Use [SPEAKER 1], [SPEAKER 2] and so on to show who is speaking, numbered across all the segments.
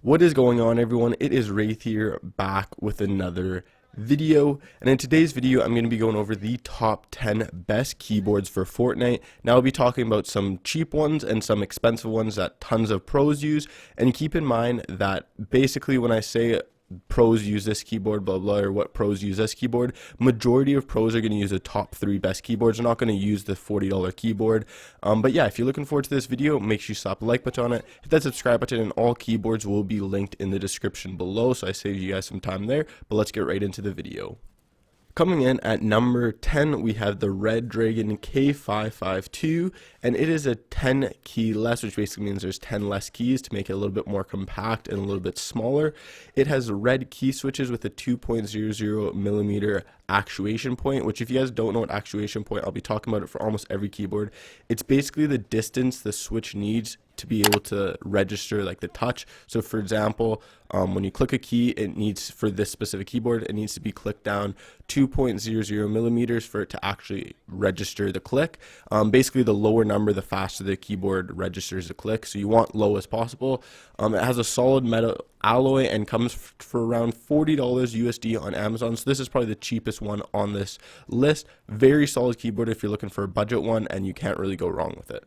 [SPEAKER 1] What is going on, everyone? It is Wraith here, back with another video, and in today's video I'm going to be going over the top 10 best keyboards for Fortnite. Now I'll be talking about some cheap ones and some expensive ones that tons of pros use, and keep in mind that basically when I say pros use this keyboard, blah blah, or what pros use this keyboard, majority of pros are going to use the top 3 best keyboards. They're not going to use the $40 keyboard. But yeah, if you're looking forward to this video, make sure you slap a like button on it, hit that subscribe button, and all keyboards will be linked in the description below, so I saved you guys some time there. But let's get right into the video. Coming in at number 10, we have the Red Dragon K552, and it is a 10 key less, which basically means there's 10 less keys to make it a little bit more compact and a little bit smaller. It has red key switches with a 2.00 millimeter actuation point, which if you guys don't know what actuation point, I'll be talking about it for almost every keyboard. It's basically the distance the switch needs to be able to register like the touch. So for example, when you click a key, it needs, for this specific keyboard, it needs to be clicked down 2.00 millimeters for it to actually register the click. Basically the lower number, the faster the keyboard registers the click, so you want low as possible. It has a solid metal alloy and comes for around $40 USD on Amazon, so this is probably the cheapest one on this list. Very solid keyboard if you're looking for a budget one, and you can't really go wrong with it.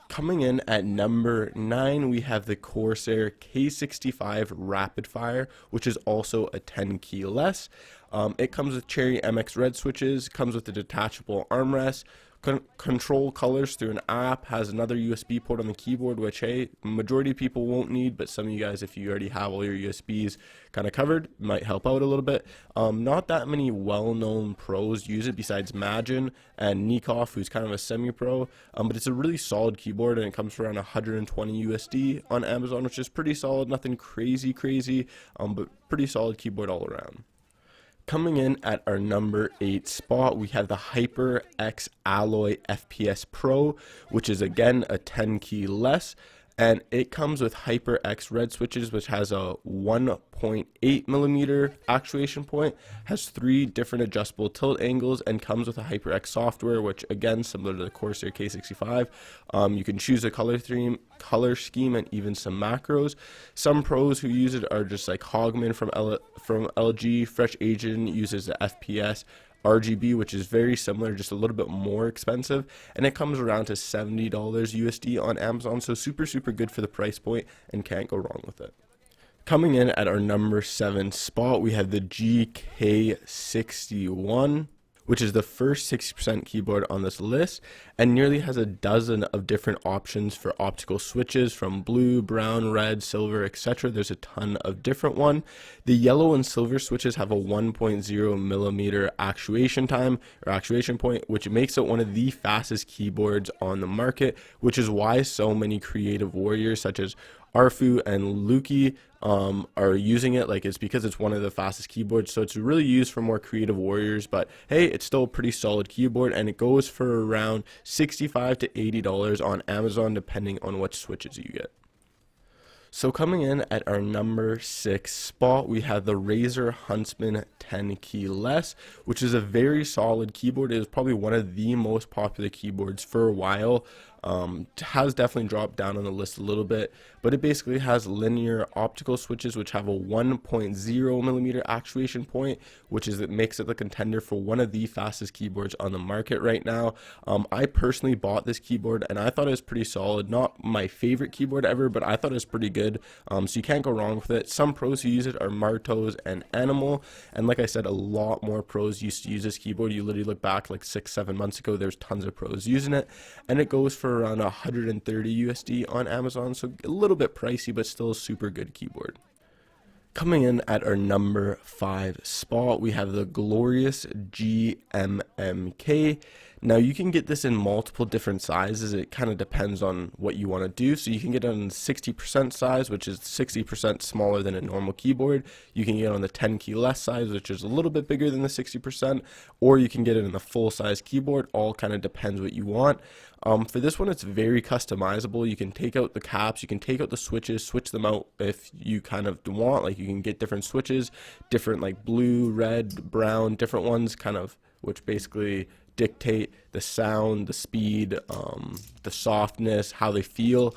[SPEAKER 1] Coming in at number 9, we have the Corsair K65 Rapid Fire, which is also a 10 key less. It comes with Cherry MX red switches, comes with a detachable armrest, control colors through an app, has another USB port on the keyboard, which, hey, majority of people won't need, but some of you guys, if you already have all your USBs kind of covered, might help out a little bit. Not that many well-known pros use it besides Magin and Nikoff, who's kind of a semi-pro, but it's a really solid keyboard, and it comes for around 120 USD on Amazon, which is pretty solid. Nothing crazy, but pretty solid keyboard all around. Coming in at our number 8 spot, we have the HyperX Alloy FPS Pro, which is again a 10 key less, and it comes with HyperX red switches, which has a 1.8 millimeter actuation point, has 3 different adjustable tilt angles, and comes with a HyperX software, which again, similar to the Corsair K65, you can choose a color scheme, and even some macros. Some pros who use it are just like Hogman from LG. Fresh Agent uses the FPS RGB, which is very similar, just a little bit more expensive, and it comes around to $70 USD on Amazon, so super good for the price point, and can't go wrong with it. Coming in at our number 7 spot, we have the GK61, which is the first 60% keyboard on this list, and nearly has a dozen of different options for optical switches, from blue, brown, red, silver, etc. There's a ton of different one. The yellow and silver switches have a 1.0 millimeter actuation time, or actuation point, which makes it one of the fastest keyboards on the market, which is why so many creative warriors such as Arfu and Luki are using it. Like, it's because it's one of the fastest keyboards, so it's really used for more creative warriors. But hey, it's still a pretty solid keyboard, and it goes for around $65 to $80 on Amazon, depending on which switches you get. So coming in at our number 6 spot, we have the Razer Huntsman 10 key less, which is a very solid keyboard. It is probably one of the most popular keyboards for a while. Has definitely dropped down on the list a little bit, but it basically has linear optical switches, which have a 1.0 millimeter actuation point, which is, it makes it the contender for one of the fastest keyboards on the market right now. I personally bought this keyboard, and I thought it was pretty solid. Not my favorite keyboard ever, but I thought it was pretty good. So you can't go wrong with it. Some pros who use it are Martos and Animal, and like I said, a lot more pros used to use this keyboard. You literally look back like 6-7 months ago, there's tons of pros using it, and it goes for around 130 USD on Amazon, so a little bit pricey, but still a super good keyboard. Coming in at our number 5 spot, we have the glorious GMMK. Now you can get this in multiple different sizes. It kind of depends on what you want to do. So you can get it on the 60% size, which is 60% smaller than a normal keyboard. You can get it on the 10 key less size, which is a little bit bigger than the 60%, or you can get it in the full size keyboard. All kind of depends what you want. For this one, it's very customizable. You can take out the caps, you can take out the switches, switch them out if you kind of want. Like, you can get different switches, different like blue, red, brown, different ones, kind of, which basically dictate the sound, the speed, the softness, how they feel.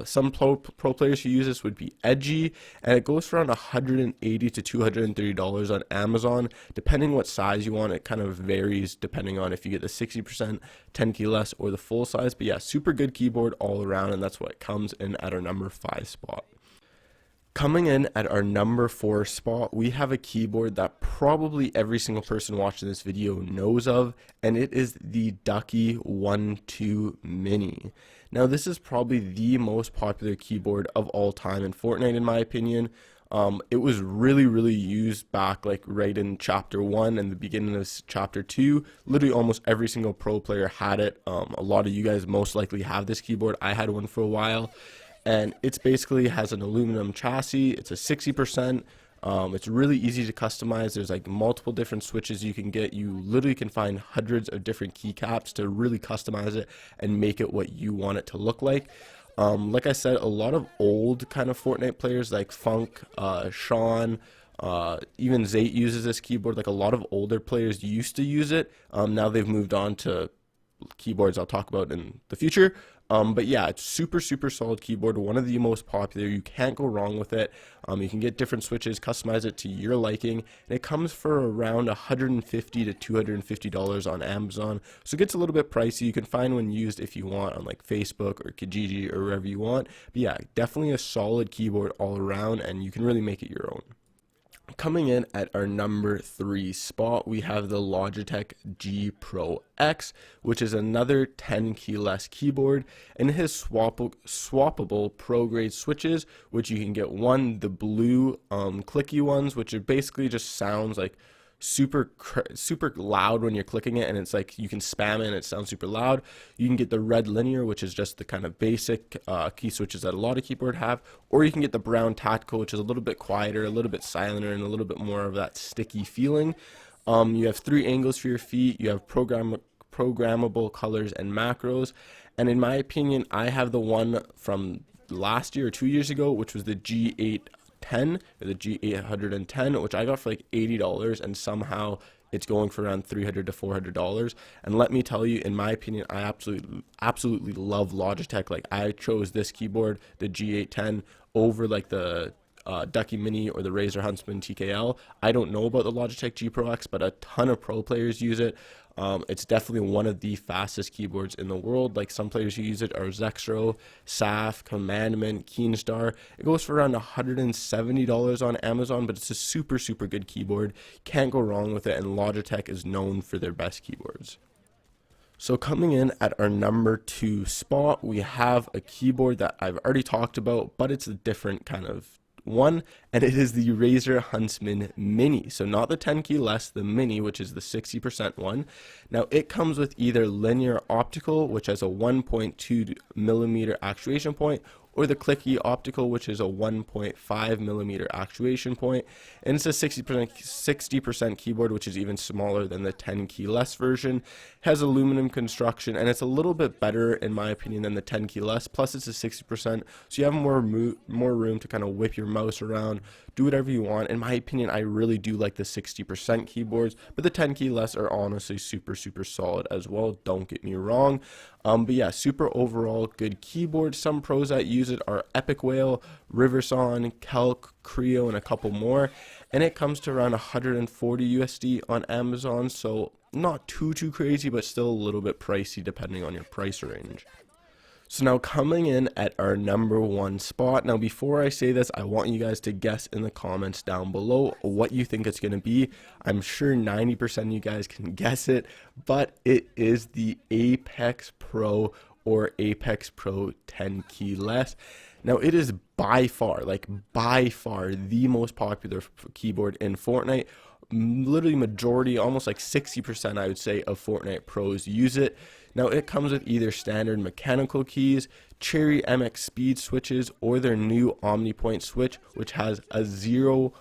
[SPEAKER 1] Some pro players who use this would be edgy, and it goes for around $180 to $230 on Amazon, depending what size you want. It kind of varies depending on if you get the 60%, 10 key less, or the full size. But yeah, super good keyboard all around, and that's what comes in at our number 5 spot. Coming in at our number 4 spot, we have a keyboard that probably every single person watching this video knows of, and it is the Ducky One 2 Mini. Now, this is probably the most popular keyboard of all time in Fortnite, in my opinion. It was really used back like right in chapter 1 and the beginning of chapter 2. Literally almost every single pro player had it. A lot of you guys most likely have this keyboard. I had one for a while. And it's basically has an aluminum chassis. It's a 60%. It's really easy to customize. There's like multiple different switches you can get. You literally can find hundreds of different keycaps to really customize it and make it what you want it to look like. Like I said, a lot of old kind of Fortnite players like Funk, Sean, even Zate uses this keyboard. Like a lot of older players used to use it. Now they've moved on to keyboards I'll talk about in the future. But yeah, it's super solid keyboard, one of the most popular. You can't go wrong with it. You can get different switches, customize it to your liking, and it comes for around $150 to $250 on Amazon. So it gets a little bit pricey. You can find one used if you want on like Facebook or Kijiji or wherever you want. But yeah, definitely a solid keyboard all around, and you can really make it your own. Coming in at our number 3 spot, we have the Logitech G Pro X, which is another 10 key less keyboard, and it has swappable pro grade switches, which you can get the blue clicky ones, which are basically just sounds like super loud when you're clicking it, and it's like you can spam it and it sounds super loud. You can get the red linear, which is just the kind of basic key switches that a lot of keyboard have, or you can get the brown tactical, which is a little bit quieter, a little bit silenter, and a little bit more of that sticky feeling. You have 3 angles for your feet. You have programmable colors and macros, and in my opinion, I have the one from last year or 2 years ago, which was the G810 or the G810, which I got for like $80, and somehow it's going for around $300 to $400. And let me tell you, in my opinion, I absolutely love Logitech. Like, I chose this keyboard, the G810, over like the Ducky Mini or the Razer Huntsman TKL. I don't know about the Logitech G Pro X, but a ton of pro players use it. It's definitely one of the fastest keyboards in the world. Like, some players who use it are Zexro, Saf, Commandment, Keenstar. It goes for around $170 on Amazon, but it's a super good keyboard. Can't go wrong with it, and Logitech is known for their best keyboards. So coming in at our number 2 spot, we have a keyboard that I've already talked about, but it's a different kind of one, and it is the Razer Huntsman Mini. So not the 10 key less, the Mini, which is the 60% one. Now it comes with either linear optical, which has a 1.2 millimeter actuation point, or the clicky optical, which is a 1.5 millimeter actuation point, and it's a 60% keyboard, which is even smaller than the 10 key less version. It has aluminum construction, and it's a little bit better in my opinion than the 10 key less, plus it's a 60%, so you have more room to kind of whip your mouse around, do whatever you want. In my opinion, I really do like the 60% keyboards, but the 10 key less are honestly super solid as well, don't get me wrong. But yeah, super overall good keyboard. Some pros that use it are Epic Whale, Riverson, Kelk, Creo, and a couple more, and it comes to around 140 USD on Amazon, so not too crazy, but still a little bit pricey depending on your price range. So now coming in at our number 1 spot. Now before I say this, I want you guys to guess in the comments down below what you think it's going to be. I'm sure 90% of you guys can guess it, but it is the Apex Pro or Apex Pro 10 key less. Now it is by far the most popular keyboard in Fortnite. Literally majority, almost like 60% I would say, of Fortnite pros use it. Now it comes with either standard mechanical keys, Cherry MX speed switches, or their new OmniPoint switch, which has a 0.4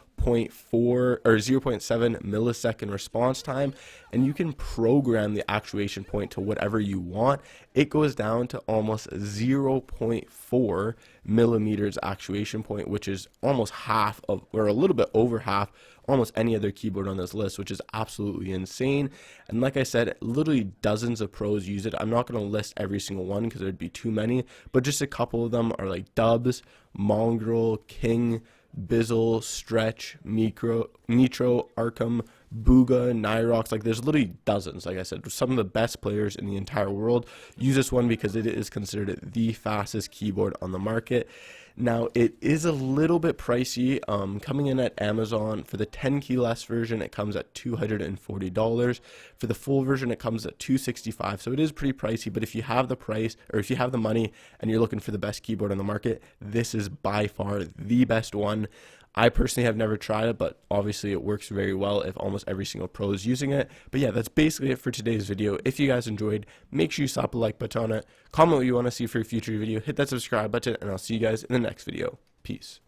[SPEAKER 1] or 0.7 millisecond response time, and you can program the actuation point to whatever you want. It goes down to almost 0.4 millimeters actuation point, which is almost half of, or a little bit over half, almost any other keyboard keyboard on this list, which is absolutely insane. And like I said, literally dozens of pros use it. I'm not going to list every single one because there'd be too many, but just a couple of them are like Dubs, Mongrel, King, Bizzle, Stretch, Nitro, Arkham, Booga, Nyrox. Like, there's literally dozens. Like I said, some of the best players in the entire world use this one because it is considered the fastest keyboard on the market. Now, it is a little bit pricey, coming in at Amazon. For the 10 key less version, it comes at $240. For the full version, it comes at $265. So it is pretty pricey, but if you have the price, or if you have the money and you're looking for the best keyboard on the market, this is by far the best one. I personally have never tried it, but obviously it works very well if almost every single pro is using it. But yeah, that's basically it for today's video. If you guys enjoyed, make sure you slap a like button on it, comment what you want to see for a future video, hit that subscribe button, and I'll see you guys in the next video. Peace.